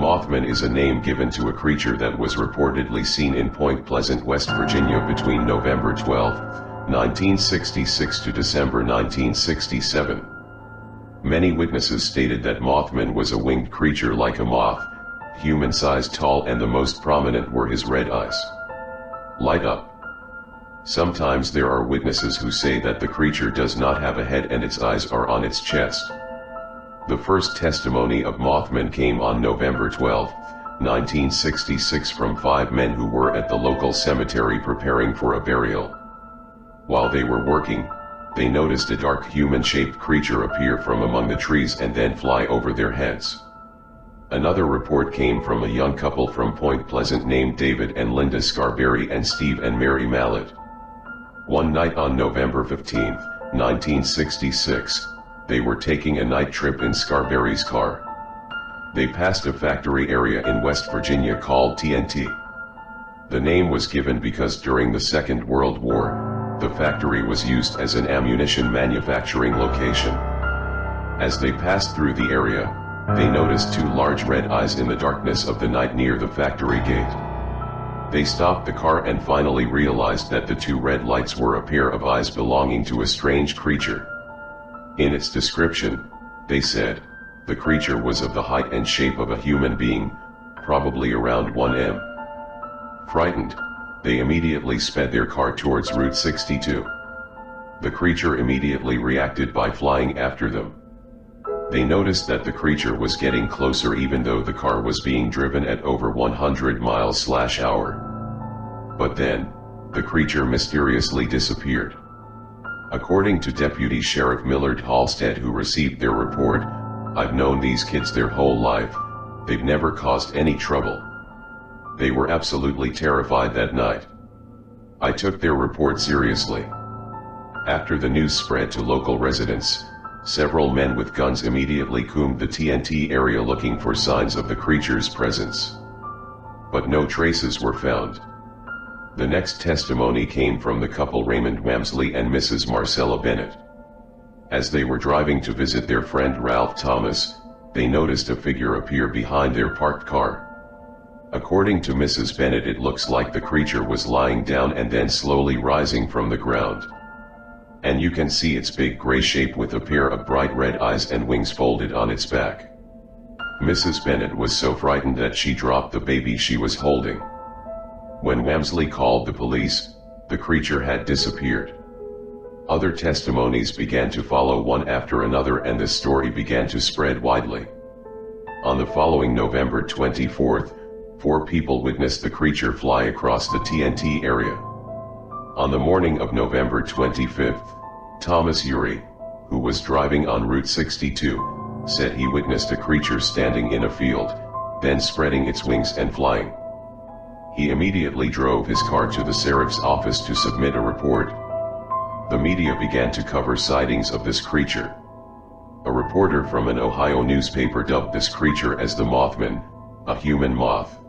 Mothman is a name given to a creature that was reportedly seen in Point Pleasant, West Virginia between November 12, 1966 to December 1967. Many witnesses stated that Mothman was a winged creature like a moth, human-sized, tall, and the most prominent were his red eyes. Light up. Sometimes there are witnesses who say that the creature does not have a head and its eyes are on its chest. The first testimony of Mothman came on November 12, 1966 from 5 men who were at the local cemetery preparing for a burial. While they were working, they noticed a dark human-shaped creature appear from among the trees and then fly over their heads. Another report came from a young couple from Point Pleasant named David and Linda Scarberry and Steve and Mary Mallet. One night on November 15, 1966, they were taking a night trip in Scarberry's car. They passed a factory area in West Virginia called TNT. The name was given because during the Second World War, the factory was used as an ammunition manufacturing location. As they passed through the area, they noticed 2 large red eyes in the darkness of the night near the factory gate. They stopped the car and finally realized that the 2 red lights were a pair of eyes belonging to a strange creature. In its description, they said, the creature was of the height and shape of a human being, probably around 1 m. Frightened, they immediately sped their car towards Route 62. The creature immediately reacted by flying after them. They noticed that the creature was getting closer even though the car was being driven at over 100 miles/hour. But then, the creature mysteriously disappeared. According to Deputy Sheriff Millard Halstead, who received their report, "I've known these kids their whole life, they've never caused any trouble. They were absolutely terrified that night. I took their report seriously." After the news spread to local residents, several men with guns immediately combed the TNT area looking for signs of the creature's presence. But no traces were found. The next testimony came from the couple Raymond Wamsley and Mrs. Marcella Bennett. As they were driving to visit their friend Ralph Thomas, they noticed a figure appear behind their parked car. According to Mrs. Bennett, it looks like the creature was lying down and then slowly rising from the ground. And you can see its big gray shape with a pair of bright red eyes and wings folded on its back. Mrs. Bennett was so frightened that she dropped the baby she was holding. When Wamsley called the police, the creature had disappeared. Other testimonies began to follow one after another and the story began to spread widely. On the following November 24th, 4 people witnessed the creature fly across the TNT area. On the morning of November 25th, Thomas Urey, who was driving on Route 62, said he witnessed a creature standing in a field, then spreading its wings and flying. He immediately drove his car to the sheriff's office to submit a report. The media began to cover sightings of this creature. A reporter from an Ohio newspaper dubbed this creature as the Mothman, a human moth.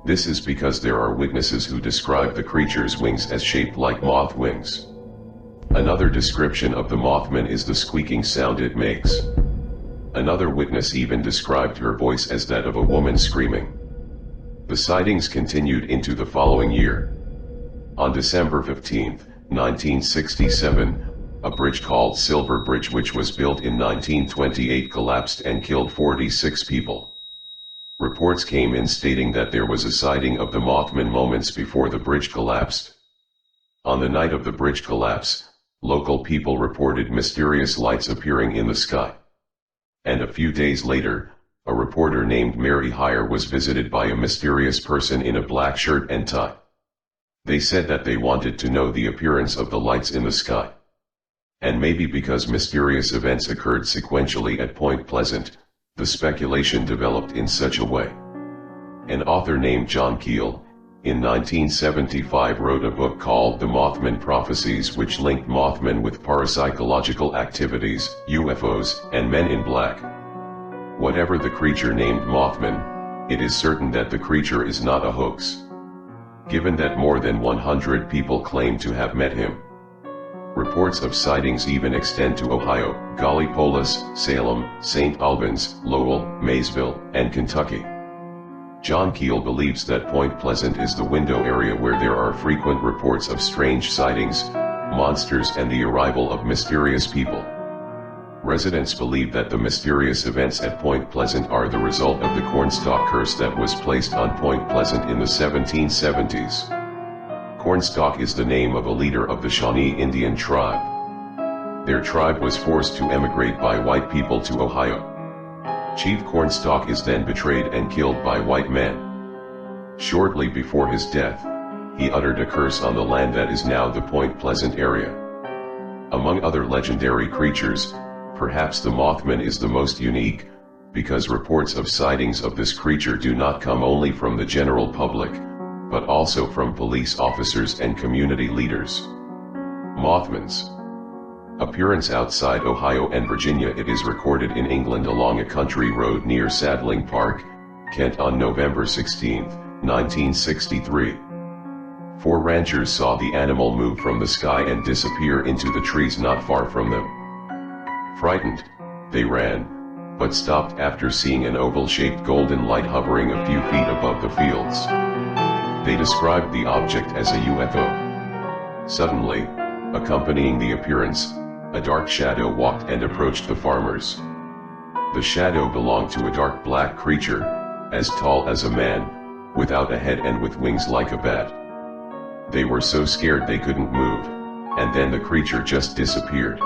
This is because there are witnesses who describe the creature's wings as shaped like moth wings. Another description of the Mothman is the squeaking sound it makes. Another witness even described her voice as that of a woman screaming. The sightings continued into the following year. On December 15, 1967, a bridge called Silver Bridge, which was built in 1928, collapsed and killed 46 people. Reports came in stating that there was a sighting of the Mothman moments before the bridge collapsed. On the night of the bridge collapse, local people reported mysterious lights appearing in the sky. And a few days later, a reporter named Mary Heyer was visited by a mysterious person in a black shirt and tie. They said that they wanted to know the appearance of the lights in the sky. And maybe because mysterious events occurred sequentially at Point Pleasant, the speculation developed in such a way. An author named John Keel, in 1975 wrote a book called The Mothman Prophecies, which linked Mothman with parapsychological activities, UFOs, and Men in Black. Whatever the creature named Mothman, it is certain that the creature is not a hoax. Given that more than 100 people claim to have met him. Reports of sightings even extend to Ohio, Gallipolis, Salem, St. Albans, Lowell, Maysville, and Kentucky. John Keel believes that Point Pleasant is the window area where there are frequent reports of strange sightings, monsters and the arrival of mysterious people. Residents believe that the mysterious events at Point Pleasant are the result of the cornstalk curse that was placed on Point Pleasant in the 1770s. Cornstalk is the name of a leader of the Shawnee Indian tribe. Their tribe was forced to emigrate by white people to Ohio. Chief Cornstalk is then betrayed and killed by white men. Shortly before his death, he uttered a curse on the land that is now the Point Pleasant area. Among other legendary creatures, perhaps the Mothman is the most unique, because reports of sightings of this creature do not come only from the general public, but also from police officers and community leaders. Mothman's appearance outside Ohio and Virginia. It is recorded in England along a country road near Sadling Park, Kent on November 16, 1963. 4 ranchers saw the animal move from the sky and disappear into the trees not far from them. Frightened, they ran, but stopped after seeing an oval-shaped golden light hovering a few feet above the fields. They described the object as a UFO. Suddenly, accompanying the appearance, a dark shadow walked and approached the farmers. The shadow belonged to a dark black creature, as tall as a man, without a head and with wings like a bat. They were so scared they couldn't move, and then the creature just disappeared.